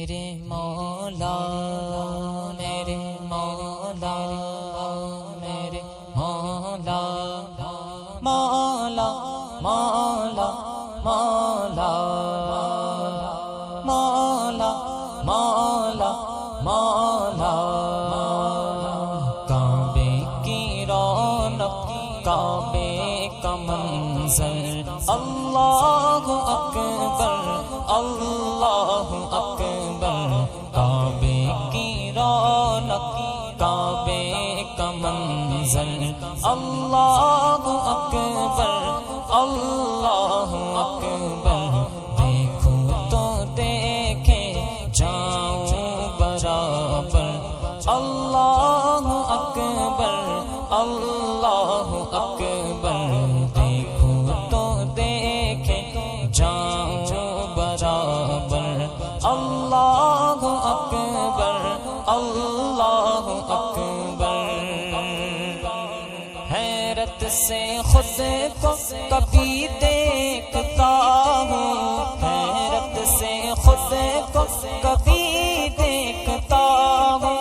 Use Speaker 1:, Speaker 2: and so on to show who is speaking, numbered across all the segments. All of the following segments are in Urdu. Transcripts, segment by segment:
Speaker 1: میرے مولا میرے مولا میرے مولا مولا مولا مولا مولا مولا مولا کعبے کی رونق کعبے کا منظر اللہ اکبر اللہ اکبر کعبے کی رونق کعبے کا منظر اللہ اکبر اللہ اکبر دیکھوں تو دیکھے جاؤں برابر اللہ اکبر اللہ اکبر دیکھوں تو دیکھے جاؤں برابر اللہ اکبر اللہ اکبر حیرت سے خود کو کبھی دیکھتا ہوں حیرت سے خود کو کبھی دیکھتا ہوں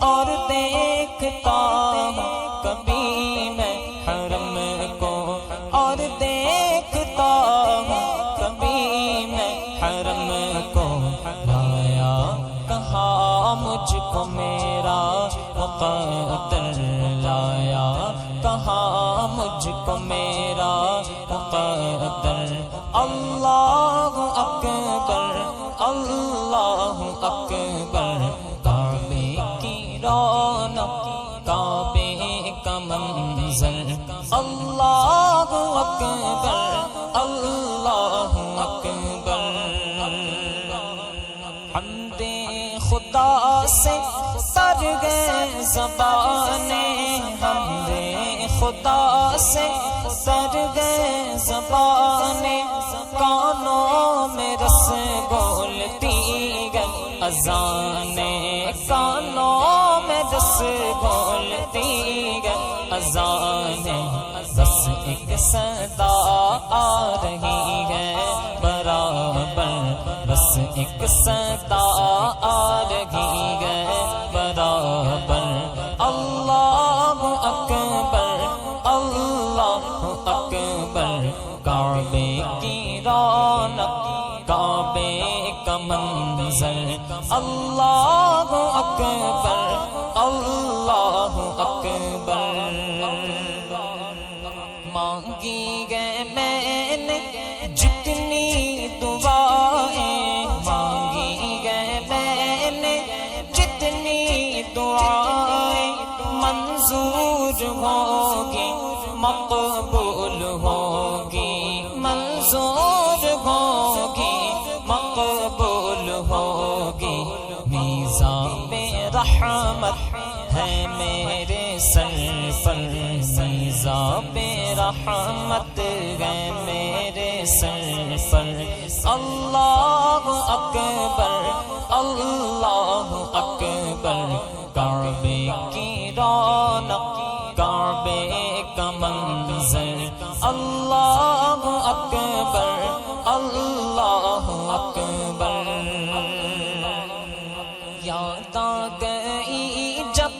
Speaker 1: اور دیکھتا ہوں کبھی میں حرم کو اور دیکھتا ہوں کبھی میں حرم کو لایا کہاں مجھ کو میرا مقدر لایا کہاں مجھ کو میرا مقدر اللہ اکبر اللہ اکبر کعبے کی رونق کعبے کا منظر اللہ اکبر اللہ اکبر حمد خدا سے تر گئے زبانیں حمد خدا سے تر گئے زبانیں کانوں میں رس بولتی گئی اذانیں کانوں میں رس بولتی گئی اذانیں بس ایک صدا آ رہی ہے برابر بس ایک صدا آ رہی ہے برابر اللہ اکبر اللہ اکبر کعبے کی رونق کعبے کا منظر اللہ اکبر اللہ اکبر مانگی گئے میں نے جتنی دعائیں مانگی گئے میں نے جتنی دعائیں منظور ہوگی مقبول ہوگی منظور ہوگی مقبول ہوگی میزان رحمت ہے میرے سر پر میزان رحمت ہے میرے سر پر اللہ اکبر اللہ اکبر کعبے کی رونق کعبے کا منظر اللہ اکبر اللہ اکبر یاد آ گئی جب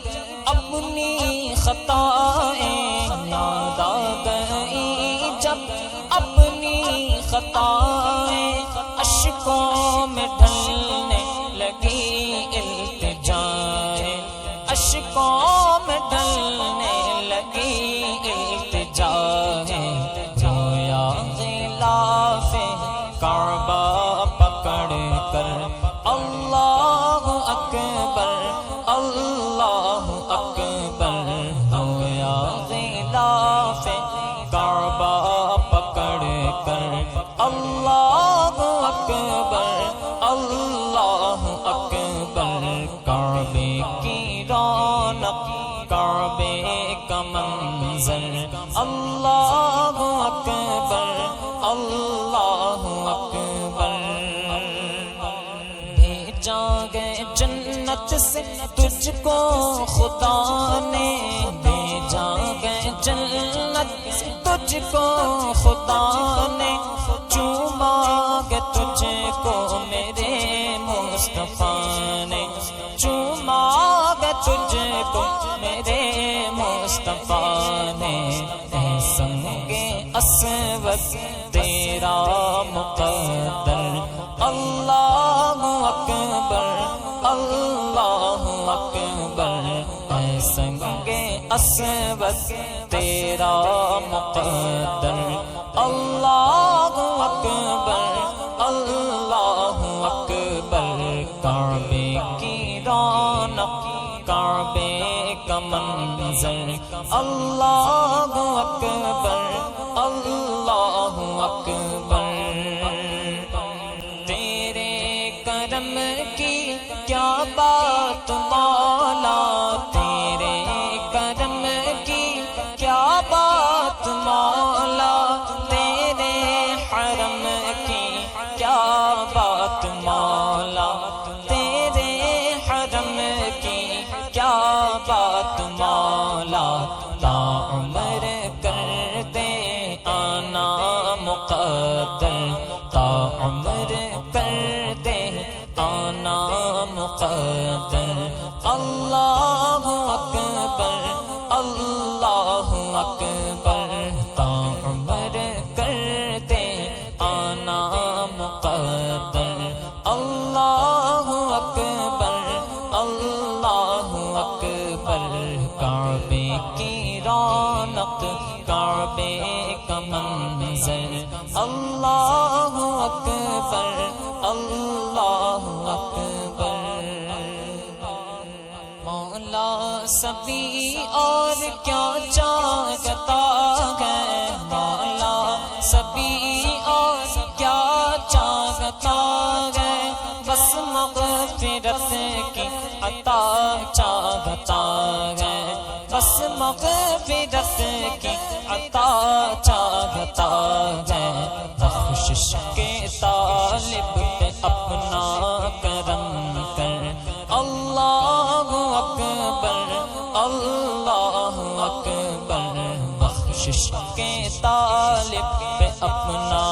Speaker 1: اپنی خطائیں یاد آ گئی جب اپنی خطائیں اشکوں میں ڈھلنے لگی التجائیں اشکوں میں ڈھلنے لگی التجائیں جویا غلاف کعبہ پکڑ کر اللہ اکبر اللہ اکبر جویا غلاف کعبہ پکڑ کر اللہ اکبر اللہ اکبر کعبے کی رونق کعبے کا منظر اللہ اکبر اللہ اکبر بھیجا گئے جنت سے تجھ کو خدا نے بھیجا گئے جنت سے تجھ کو خدا نے چوما گے تجھ کو میرے مصطفیٰ نے چوما گا تجھ کو میرے مصطفیٰ نے اے سنگ اسود تیرا مقدر اللہ اکبر اللہ اکبر اے سنگ اسود تیرا مقدر اللہ اکبر اللہ اکبر کعبے کی رونق کعبے کا منظر اللہ اکبر اللہ اکبر تیرے کرم کی کیا بات مولا تیرے کرم کی کیا بات مولا تیرے حرم کی کیا بات مولا تیرے حرم کی کیا بات مولا تا عمر کر دے آنا مقدر تا عمر کر دے آنا مقدر اللہ اکبر اللہ اکبر تا عمر کر دے آنا مقدر اللہ اکبر اللہ اکبر کعبے کی رونق کعبے کا منظر اللہ اکبر اللہ اکبر مولا سبھی اور کیا چاہتا ہے مولا سبھی اور کیا چاہتا ہے بس مغفرت کی عطا چاہتا ہے بس مغفرت کی عطا چاہتا ہے بخشش کے طالب پہ اپنا کرم کر اللہ اکبر اللہ اکبر بخشش کے طالب پہ اپنا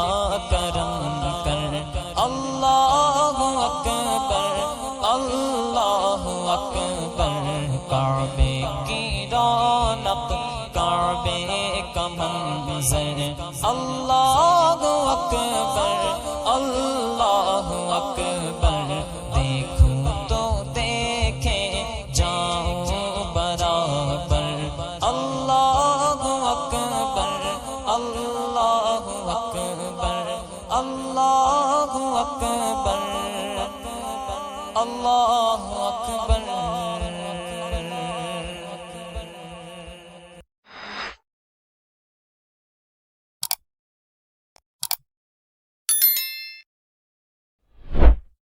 Speaker 1: کرم کر اللہ اکبر اللہ اکبر کعبے کی رونق کعبے کا منظر اللہ اکبر اللہ اکبر دیکھوں تو دیکھے جاؤں برابر اللہ اکبر اللہ اکبر اللہ اکبر اللہ اکبر